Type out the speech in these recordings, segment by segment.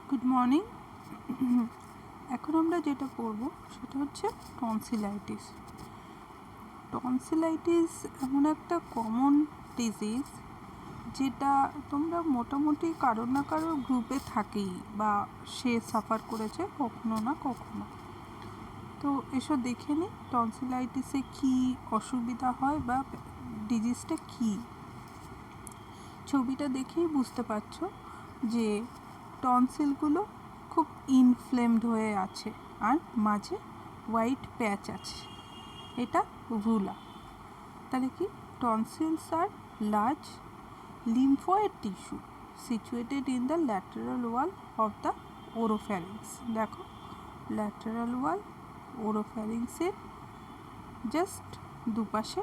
Good morning. এখন আমরা যেটা পড়ব সেটা হচ্ছে টনসিলাইটিস। টনসিলাইটিস এমন একটা কমন ডিজিজ যেটা তোমরা মোটামুটি কারো না কারো গ্রুপে থাকেই বা সে সাফার করেছে কখনো না কখনো। তো এসো দেখে নিই টনসিলাইটিসে কী অসুবিধা হয় বা ডিজিজটা কী। ছবিটা দেখেই বুঝতে পারছো যে টনসিলগুলো খুব ইনফ্লেমড হয়ে আছে আর মাঝে হোয়াইট প্যাচ আছে, এটা রুলা। তাহলে কি tonsils R large lymphoid tissue situated in the lateral wall of the oropharynx। দেখো lateral wall oropharynx এর জাস্ট দুপাশে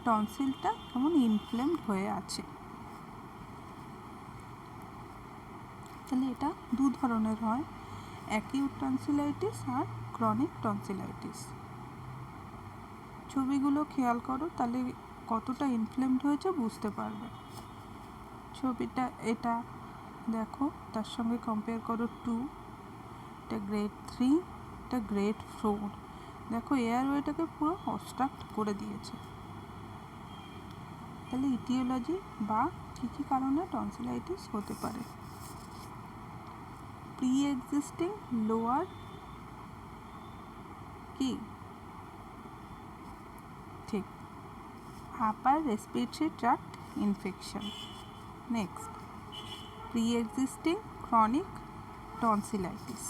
টনসিলটা কেমন ইনফ্লেমড হয়ে আছে। তাহলে এটা দু ধরনের হয়, অ্যাকিউট টনসিলাইটিস আর ক্রনিক টনসিলাইটিস। ছবিগুলো খেয়াল করো, তাহলে কতটা ইনফ্লেমড হয়েছে বুঝতে পারবে। ছবিটা এটা দেখো, তার সঙ্গে কম্পেয়ার করো 2, এটা গ্রেড 3, এটা গ্রেড 4। দেখো এয়ারওয়েটাকে পুরো অবস্ট্রাক্ট করে দিয়েছে। তাহলে ইটিওলজি বা কী কী কারণে টনসিলাইটিস হতে পারে। প্রি এক্সিস্টিং লোয়ার কি ঠিক upper respiratory tract infection. Next pre existing chronic tonsillitis.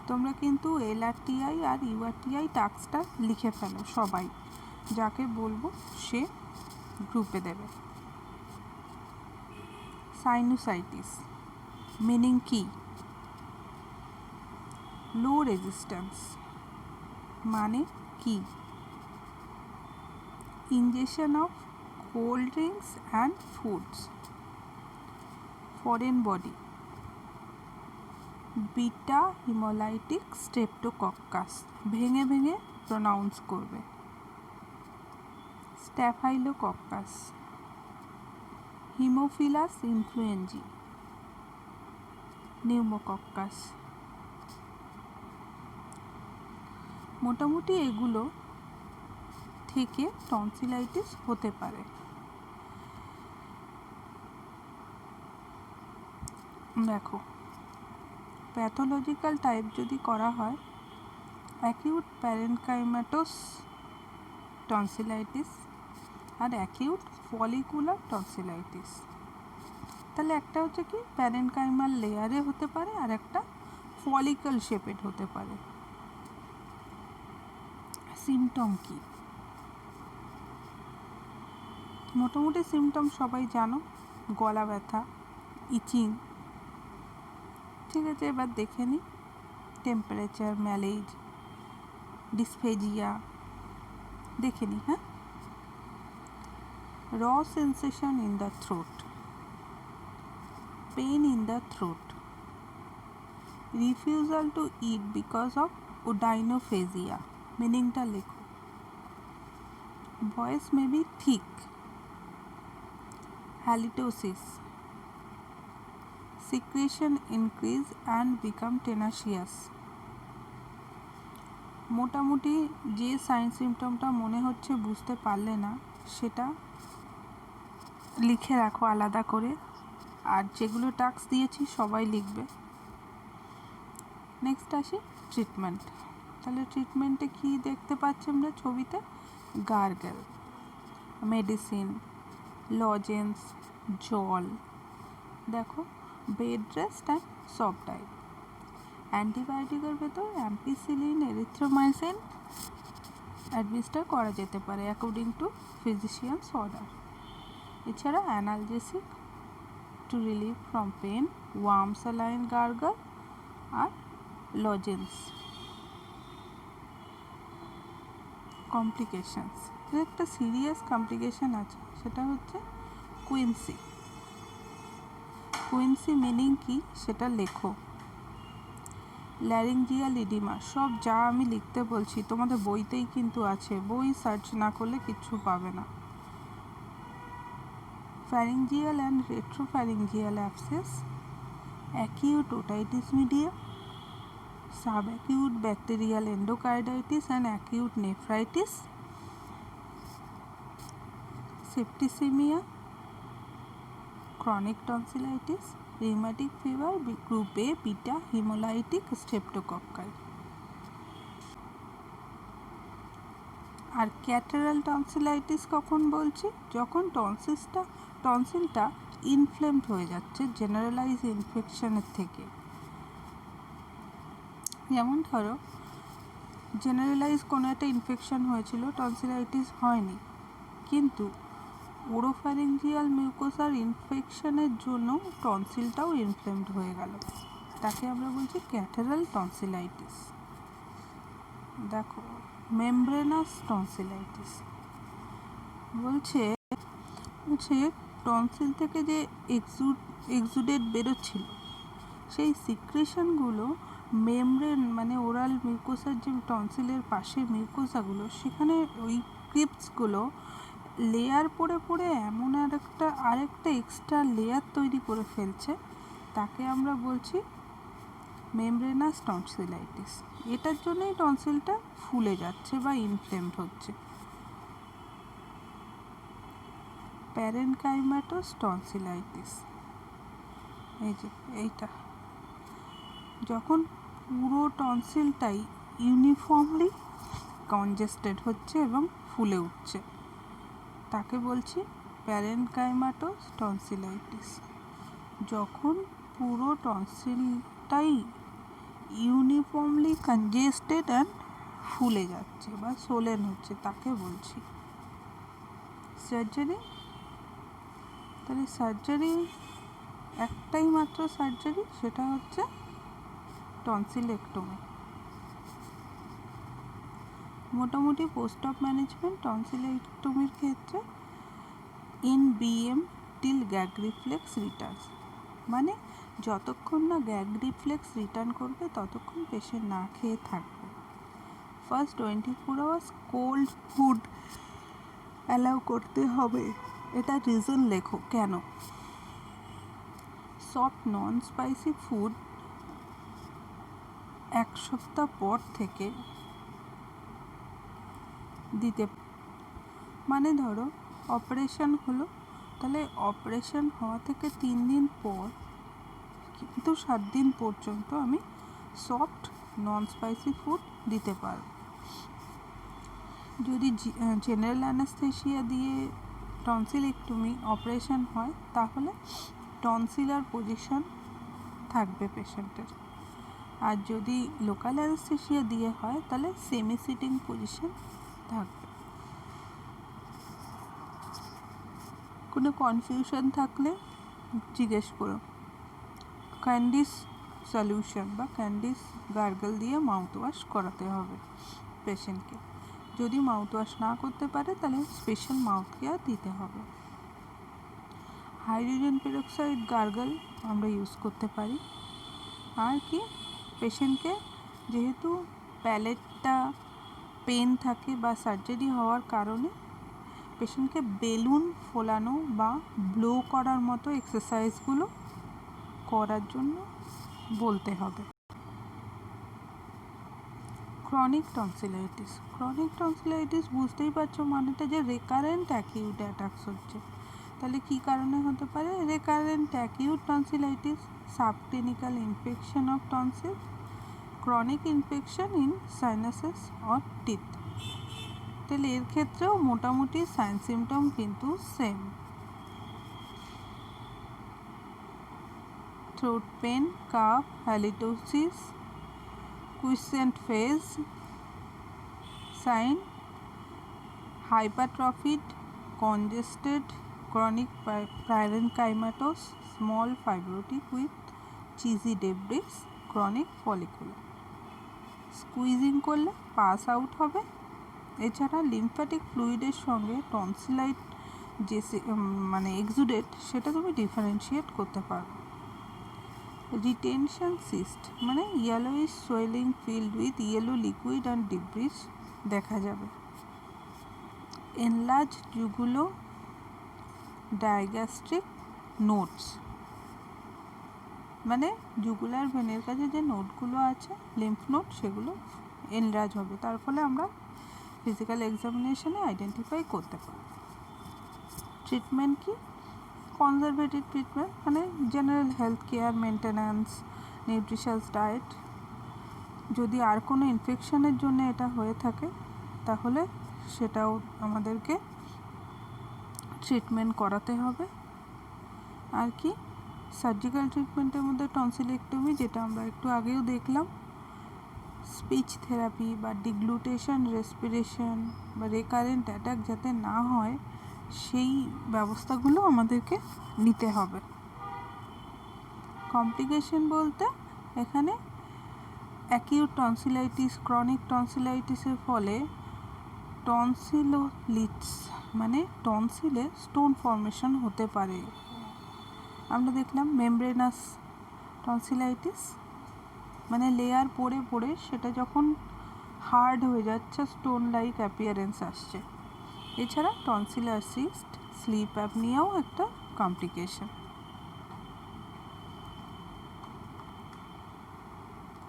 তোমরা কিন্তু এলআরটিআই আর ইউআরটিআই টাস্কটা লিখে ফেলো সবাই, যাকে বলবো সে গ্রুপে দেবে। সাইনোসাইটিস মিনিং কি? লো রেজিস্ট্যান্স মানে কি? ingestion of cold drinks and foods, foreign body, beta hemolytic streptococcus, ভেঙে ভেঙে প্রনাউন্স করবে, স্ট্যাফাইলোকক্কাস, হিমোফিলাস ইনফ্লুয়েঞ্জি, নিউমোকক্কাস। মোটামুটি এগুলো থেকে টনসিলাইটিস হতে পারে। দেখো প্যাথোলজিক্যাল টাইপ যদি করা হয়, অ্যাকিউট প্যারেনকাইমাটোস টনসিলাইটিস আর অ্যাকিউট ফলিকুলার টনসিলাইটিস। তাহলে একটা হচ্ছে কি প্যারেনকাইমাল লেয়ারে হতে পারে আর একটা ফলিকল শেপেড হতে পারে। সিমটম কি? মোটামুটি সিমটম সবাই জানো, গলা ব্যথা, ইচিং। ঠিক আছে, এবার দেখে নিই টেম্পারেচার, ম্যালেজ, ডিসফেজিয়া দেখে নিই। হ্যাঁ, raw sensation in the throat, pain in the throat, refusal to eat because of odynophagia. মিনিংটা লেখো। Voice may be thick, halitosis, secretion increase and become tenacious। মোটামুটি যে সাইন সিমটমটা মনে হচ্ছে বুঝতে পারলে না সেটা লিখে রাখো আলাদা করে, আর যেগুলো টাস্ক দিয়েছি সবাই লিখবে। নেক্সট আসি ট্রিটমেন্ট। তাহলে ট্রিটমেন্টে কী দেখতে পাচ্ছি আমরা ছবিতে? গার্গেল, মেডিসিন, লজেন্স, জল। দেখো bed rest and soft diet. অ্যান্টিবায়োটিকের ভেতর অ্যাম্পিসিলিন, এরিথ্রোমাইসিন অ্যাডমিনিস্টার করা যেতে পারে অ্যাকর্ডিং টু ফিজিশিয়ানস অর্ডার। এছাড়া analgesic to relieve from pain, warm saline gargle আর লজেন্স। কমপ্লিকেশানস, একটা সিরিয়াস কমপ্লিকেশান আছে, সেটা হচ্ছে কুইন্সি। কুইন্সি মিনিং কি সেটা লেখো। ল্যারিঞ্জিয়াল ইডিমা, সব যা আমি লিখতে বলছি তোমাদের বইতেই কিন্তু আছে, বই সার্চ না করলে কিচ্ছু পাবে না। Pharyngeal and retropharyngeal abscess, acute otitis media, subacute bacterial endocarditis and acute nephritis, septicemia, chronic tonsillitis, rheumatic fever, group A, beta, hemolytic streptococci. আর ক্যাটারাল টনসিলাইটিস কখন বলছি? যখন টনসিলটা ইনফ্লেমড হয়ে যাচ্ছে জেনারেলাইজ ইনফেকশনের থেকে। যেমন ধরো জেনারেলাইজ কোনো একটা ইনফেকশন হয়েছিল, টনসিলাইটিস হয়নি, কিন্তু ওরোফ্যারিঞ্জিয়াল মিউকোসার ইনফেকশনের জন্য টনসিলটাও ইনফ্লেমড হয়ে গেল, তাকে আমরা বলছি ক্যাটারাল টনসিলাইটিস। দেখো মেমব্রেনাস টনসিলাইটিস বলছে টনসিল থেকে যে এক্সুডেট বেরোচ্ছিল সেই সিক্রেশনগুলো মেমব্রেন মানে ওরাল মিউকোসার যে টনসিলের পাশে মিউকোসাগুলো সেখানে ওই ক্রিপসগুলো লেয়ার পড়ে পড়ে এমন আরেকটা এক্সট্রা লেয়ার তৈরি করে ফেলছে, তাকে আমরা বলছি মেমব্রেনাস টনসিলাইটিস। এটার জন্যই টনসিলটা ফুলে যাচ্ছে বা ইনফ্লেমড হচ্ছে। প্যারেনকাইমাটোস টনসিলাইটিস, এই যে এইটা, যখন পুরো টনসিলটাই ইউনিফর্মলি কনজেস্টেড হচ্ছে এবং ফুলে উঠছে, তাকে বলছি প্যারেনকাইমাটোস টনসিলাইটিস। যখন পুরো টনসিলটাই ইউনিফর্মলি কনজেস্টেড অ্যান্ড ফুলে যাচ্ছে বা সোলেন হচ্ছে, তাকে বলছি। সার্জারি, তাহলে সার্জারি একটাই মাত্র সার্জারি, সেটা হচ্ছে টনসিলেক্টমি। মোটামুটি পোস্ট অপ ম্যানেজমেন্ট টনসিলেক্টমির ক্ষেত্রে NBM till gag reflex Returns, মানে যতক্ষণ না গ্যাগ রিফ্লেক্স রিটার্ন করবে ততক্ষণ পেশেন্ট না খেয়ে থাকবে। First 24 hours cold food allow করতে হবে। এটা রিজন লেখো কেন। সফট নন স্পাইসি ফুড এক সপ্তাহ পর থেকে দিতে, মানে ধরো অপারেশন হলো, তাহলে অপারেশন হওয়া থেকে 3 দিন পর কিন্তু 7 দিন পর্যন্ত আমি সফট নন স্পাইসি ফুড দিতে পারব। যদি জেনারেল অ্যানাস্থেসিয়া দিয়ে টনসিলেক্টমি অপারেশন হয় তাহলে টনসিলার পজিশন থাকবে পেশেন্টের, আর যদি লোকাল অ্যানাস্থেসিয়া দিয়ে হয় তাহলে সেমি সিটিং পজিশন থাকবে। কোনো কনফিউশন থাকলে জিজ্ঞেস করো। ক্যান্ডিস সলিউশন বা ক্যান্ডিস গার্গল দিয়ে মাউথ ওয়াশ করাতে হবে পেশেন্টকে। যদি মাউথ ওয়াশ না করতে পারে তাহলে স্পেশাল মাউথ কেয়ার দিতে হবে। হাইড্রোজেন পেরক্সাইড গার্গল আমরা ইউজ করতে পারি। আর কি, পেশেন্টকে যেহেতু প্যালেটটা পেন থাকে বা সার্জারি হওয়ার কারণে পেশেন্টকে বেলুন ফোলানো বা ব্লো করার মতো এক্সারসাইজগুলো করার জন্য বলতে হবে। ক্রনিক টনসিলাইটিস বুঝতেই পারছো মানেটা, যে রেকারেন্ট অ্যাকিউট অ্যাটাকস হচ্ছে। তাহলে কী কারণে হতে পারে recurrent acute tonsillitis? Subclinical infection of tonsil, chronic infection in sinuses or teeth. তাহলে এর ক্ষেত্রেও মোটামুটি সাইন সিমটম কিন্তু same. Throat pain, cough, halitosis, quiescent phase, sign hypertrophied, congested, chronic parenchymatous, small fibrotic with cheesy debris, chronic follicular. Squeezing করলে pass out হবে। এছাড়া lymphatic ফ্লুইডের সঙ্গে টনসিলাইট যে মানে এক্সুডেট, সেটা তুমি ডিফারেন্সিয়েট করতে পারো। রিটেনশন সিস্ট মানে yellowish swelling filled with yellow liquid and debris দেখা যাবে। এনলার্জ জুগুলো ডায়াগ্যাস্ট্রিক নোটস, মানে জুগুলার ভেনের কাছে যে নোডগুলো আছে লিম্ফ নোড সেগুলো এনলার্জ হবে, তার ফলে আমরা ফিজিক্যাল এক্সামিনেশনে আইডেন্টিফাই করতে পারি। ট্রিটমেন্ট কি? কনজারভেটিভ ট্রিটমেন্ট মানে general health care, maintenance, nutritious diet. যদি আর কোনো ইনফেকশনের জন্য এটা হয়ে থাকে তাহলে সেটাও আমাদেরকে ট্রিটমেন্ট করাতে হবে। আর কি সার্জিক্যাল ট্রিটমেন্টের মধ্যে টনসিলেক্টমি, যেটা আমরা একটু আগেও দেখলাম, স্পিচ থেরাপি বা ডিগ্লুটেশন, রেসপিরেশন বা রেকারেন্ট অ্যাটাক যাতে না হয় সেই ব্যবস্থাগুলো আমাদেরকে নিতে হবে। কমপ্লিকেশন বলতে এখানে অ্যাকিউট টনসিলাইটিস, ক্রনিক টনসিলাইটিসের ফলে টনসিলোলিটস মানে টনসিলে স্টোন ফর্মেশন হতে পারে। আমরা দেখলাম মেমব্রেনাস টনসিলাইটিস মানে লেয়ার পড়ে পড়ে সেটা যখন হার্ড হয়ে যাচ্ছে স্টোন লাইক অ্যাপিয়ারেন্স আসছে। এছাড়া টনসিলার সিস্ট, স্লিপ অ্যাপনিয়াও একটা কমপ্লিকেশন।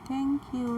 Thank you.